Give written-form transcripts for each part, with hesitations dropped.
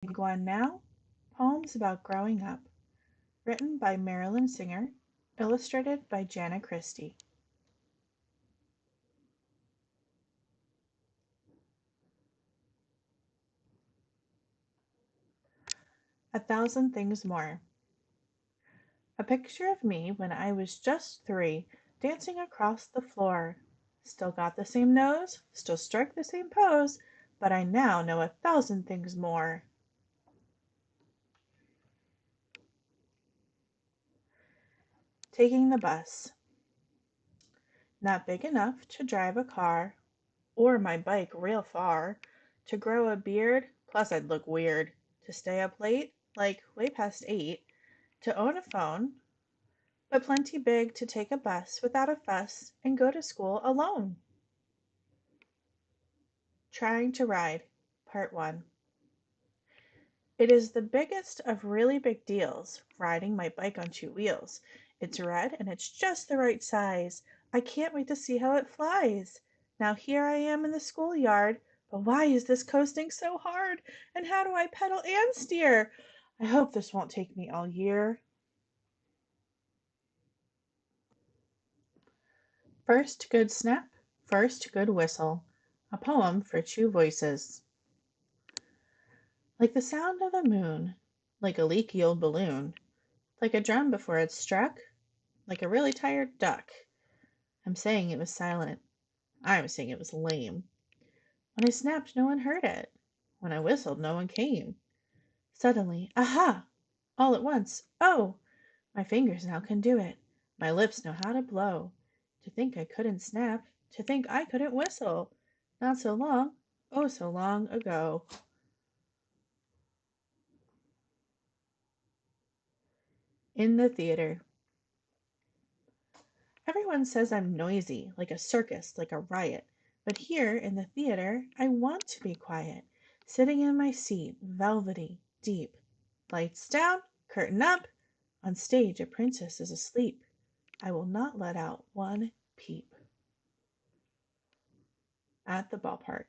One Now, Poems About Growing Up, written by Marilyn Singer, illustrated by Jana Christy. 1,000 Things More. A picture of me when I was just 3, dancing across the floor. Still got the same nose, still strike the same pose, but I now know 1,000 things more. Taking the bus. Not big enough to drive a car, or my bike real far, to grow a beard, plus I'd look weird, to stay up late, like way past 8, to own a phone, but plenty big to take a bus without a fuss and go to school alone. Trying to Ride, Part 1. It is the biggest of really big deals, riding my bike on 2 wheels. It's red and it's just the right size. I can't wait to see how it flies. Now here I am in the schoolyard, but why is this coasting so hard? And how do I pedal and steer? I hope this won't take me all year. First good snap, first good whistle. A poem for 2 voices. Like the sound of the moon, like a leaky old balloon, like a drum before it's struck, like a really tired duck. I'm saying it was silent. I'm saying it was lame. When I snapped, no one heard it. When I whistled, no one came. Suddenly, aha! All at once, oh! My fingers now can do it. My lips know how to blow. To think I couldn't snap, to think I couldn't whistle. Not so long, oh so long ago. In the theater. Everyone says I'm noisy, like a circus, like a riot. But here in the theater, I want to be quiet, sitting in my seat, velvety, deep. Lights down, curtain up. On stage, a princess is asleep. I will not let out one peep. At the ballpark.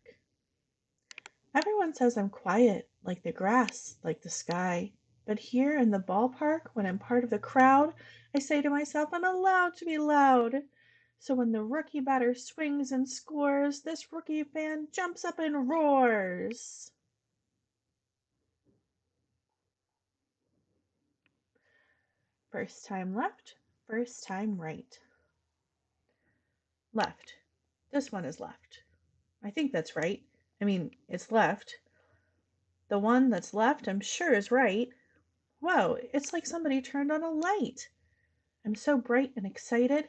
Everyone says I'm quiet, like the grass, like the sky. But here in the ballpark, when I'm part of the crowd, I say to myself, I'm allowed to be loud. So when the rookie batter swings and scores, this rookie fan jumps up and roars. First time left, first time right. Left. This one is left. I think that's right. I mean, it's left. The one that's left, I'm sure, is right. Whoa, it's like somebody turned on a light. I'm so bright and excited.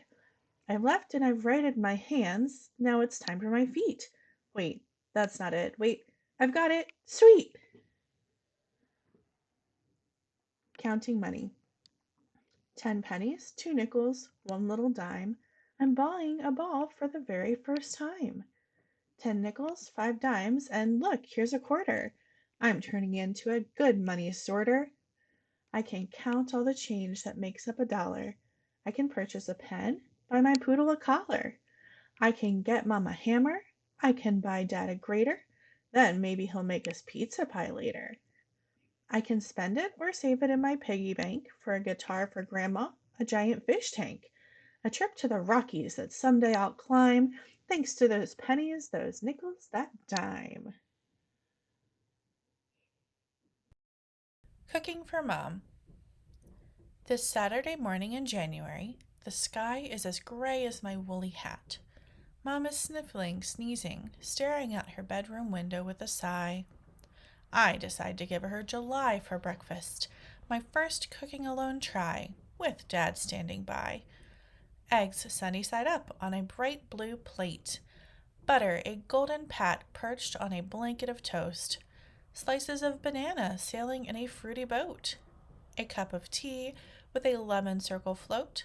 I've left and I've righted my hands. Now it's time for my feet. Wait, that's not it. Wait, I've got it. Sweet! Counting money. 10 pennies, 2 nickels, 1 little dime. I'm buying a ball for the very first time. 10 nickels, 5 dimes, and look, here's a quarter. I'm turning into a good money sorter. I can count all the change that makes up $1. I can purchase a pen, buy my poodle a collar. I can get Mom a hammer. I can buy Dad a grater. Then maybe he'll make us pizza pie later. I can spend it or save it in my piggy bank for a guitar for Grandma, a giant fish tank, a trip to the Rockies that someday I'll climb, thanks to those pennies, those nickels, that dime. Cooking for Mom. This Saturday morning in January, the sky is as gray as my woolly hat. Mom is sniffling, sneezing, staring out her bedroom window with a sigh. I decide to give her July for breakfast, my first cooking alone try, with Dad standing by. Eggs sunny side up on a bright blue plate. Butter a golden pat perched on a blanket of toast. Slices of banana sailing in a fruity boat. A cup of tea with a lemon circle float.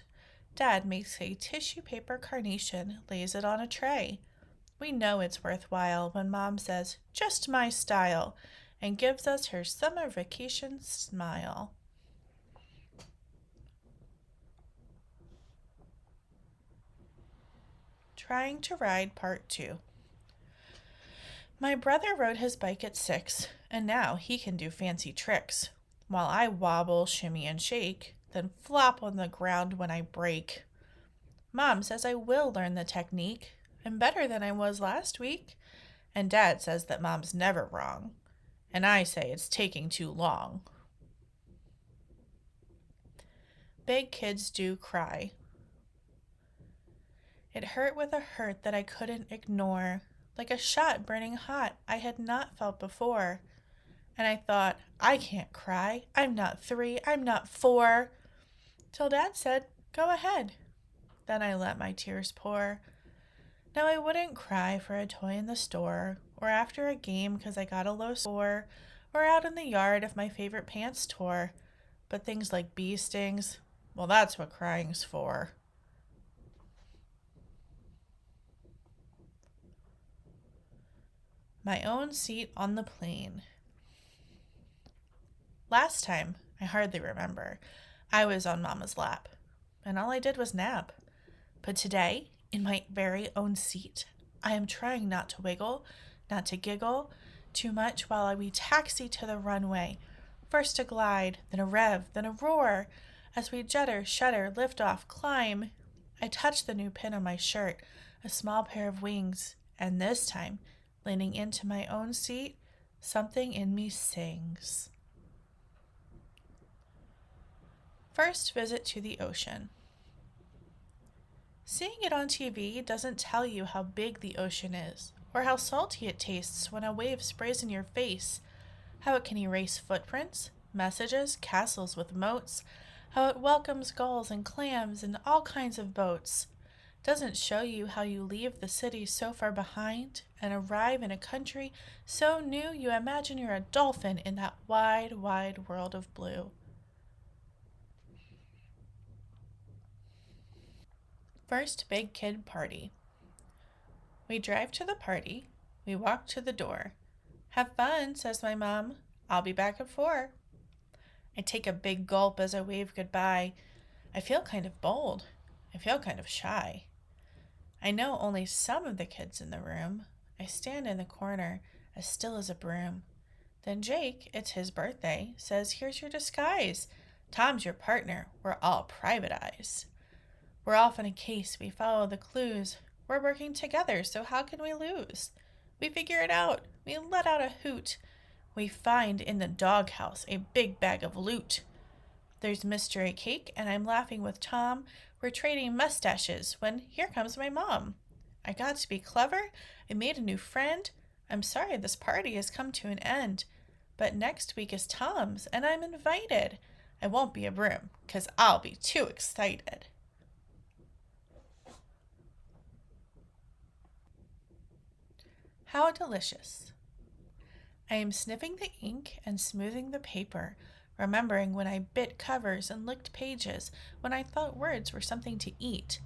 Dad makes a tissue paper carnation, lays it on a tray. We know it's worthwhile when Mom says, just my style, and gives us her summer vacation smile. Trying to Ride Part 2. My brother rode his bike at 6, and now he can do fancy tricks, while I wobble, shimmy, and shake, then flop on the ground when I break. Mom says I will learn the technique. I'm better than I was last week. And Dad says that Mom's never wrong. And I say it's taking too long. Big kids do cry. It hurt with a hurt that I couldn't ignore, like a shot burning hot I had not felt before. And I thought, I can't cry. I'm not 3. I'm not 4. Till Dad said, go ahead. Then I let my tears pour. Now I wouldn't cry for a toy in the store, or after a game because I got a low score, or out in the yard if my favorite pants tore. But things like bee stings, well, that's what crying's for. My own seat on the plane. Last time, I hardly remember, I was on Mama's lap, and all I did was nap. But today, in my very own seat, I am trying not to wiggle, not to giggle too much while we taxi to the runway. First a glide, then a rev, then a roar. As we judder, shudder, lift off, climb. I touch the new pin on my shirt, a small pair of wings, and this time, leaning into my own seat, something in me sings. First visit to the ocean. Seeing it on TV doesn't tell you how big the ocean is, or how salty it tastes when a wave sprays in your face, how it can erase footprints, messages, castles with moats, how it welcomes gulls and clams and all kinds of boats. Doesn't show you how you leave the city so far behind and arrive in a country so new you imagine you're a dolphin in that wide, wide world of blue. First big kid party. We drive to the party. We walk to the door. Have fun, says my mom. I'll be back at 4. I take a big gulp as I wave goodbye. I feel kind of bold. I feel kind of shy. I know only some of the kids in the room. I stand in the corner, as still as a broom. Then Jake, it's his birthday, says, here's your disguise. Tom's your partner. We're all private eyes. We're off in a case. We follow the clues. We're working together, so how can we lose? We figure it out. We let out a hoot. We find in the doghouse a big bag of loot. There's mystery cake, and I'm laughing with Tom. We're trading mustaches when here comes my mom. I got to be clever. I made a new friend. I'm sorry this party has come to an end. But next week is Tom's, and I'm invited. I won't be a broom, 'cause I'll be too excited. How delicious. I am sniffing the ink and smoothing the paper, remembering when I bit covers and licked pages, when I thought words were something to eat.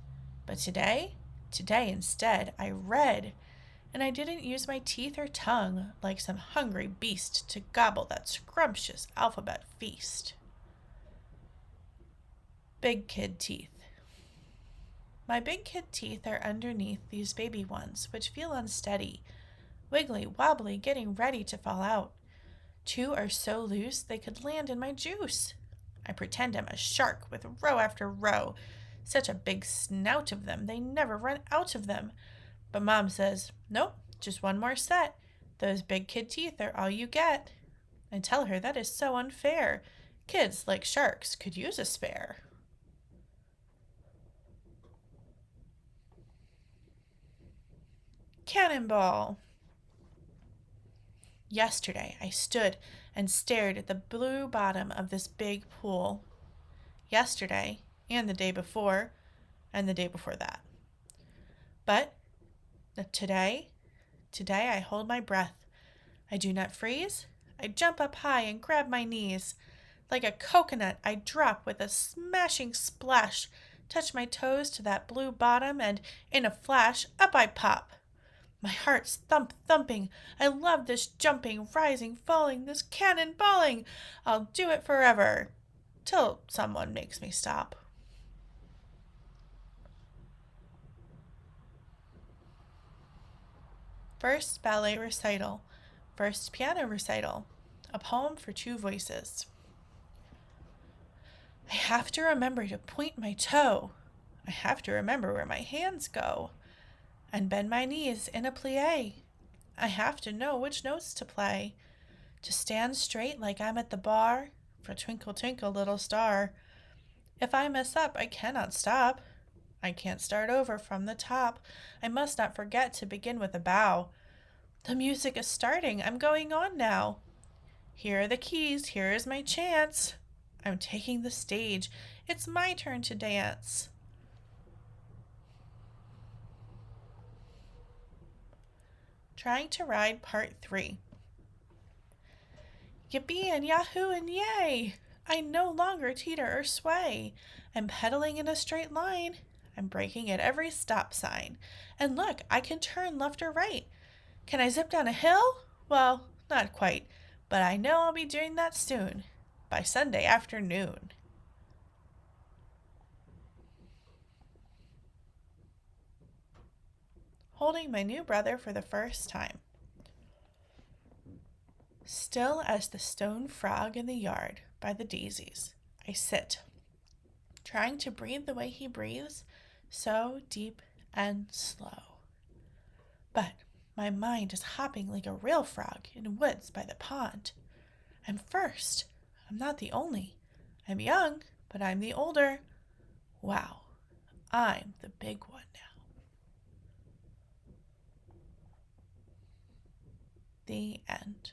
But today instead, I read, and I didn't use my teeth or tongue like some hungry beast to gobble that scrumptious alphabet feast. Big kid teeth. My big kid teeth are underneath these baby ones, which feel unsteady, wiggly, wobbly, getting ready to fall out. 2 are so loose they could land in my juice. I pretend I'm a shark with row after row. Such a big snout of them, they never run out of them. But Mom says, nope, just one more set. Those big kid teeth are all you get. I tell her that is so unfair. Kids, like sharks, could use a spare. Cannonball. Yesterday, I stood and stared at the blue bottom of this big pool. Yesterday, and the day before, and the day before that. But today I hold my breath. I do not freeze. I jump up high and grab my knees. Like a coconut, I drop with a smashing splash, touch my toes to that blue bottom, and in a flash, up I pop. My heart's thumping. I love this jumping, rising, falling, this cannonballing. I'll do it forever, till someone makes me stop. First ballet recital. First piano recital. A poem for two voices. I have to remember to point my toe. I have to remember where my hands go. And bend my knees in a plie. I have to know which notes to play. To stand straight like I'm at the bar for Twinkle Twinkle Little Star. If I mess up, I cannot stop. I can't start over from the top. I must not forget to begin with a bow. The music is starting. I'm going on now. Here are the keys. Here is my chance. I'm taking the stage. It's my turn to dance. Trying to Ride Part 3. Yippee and yahoo and yay! I no longer teeter or sway. I'm pedaling in a straight line. I'm braking at every stop sign. And look, I can turn left or right. Can I zip down a hill? Well, not quite, but I know I'll be doing that soon, by Sunday afternoon. Holding my new brother for the first time. Still as the stone frog in the yard by the daisies, I sit, trying to breathe the way he breathes, so deep and slow. But my mind is hopping like a real frog in woods by the pond. I'm first. I'm not the only. I'm young, but I'm the older. Wow, I'm the big one now. The end.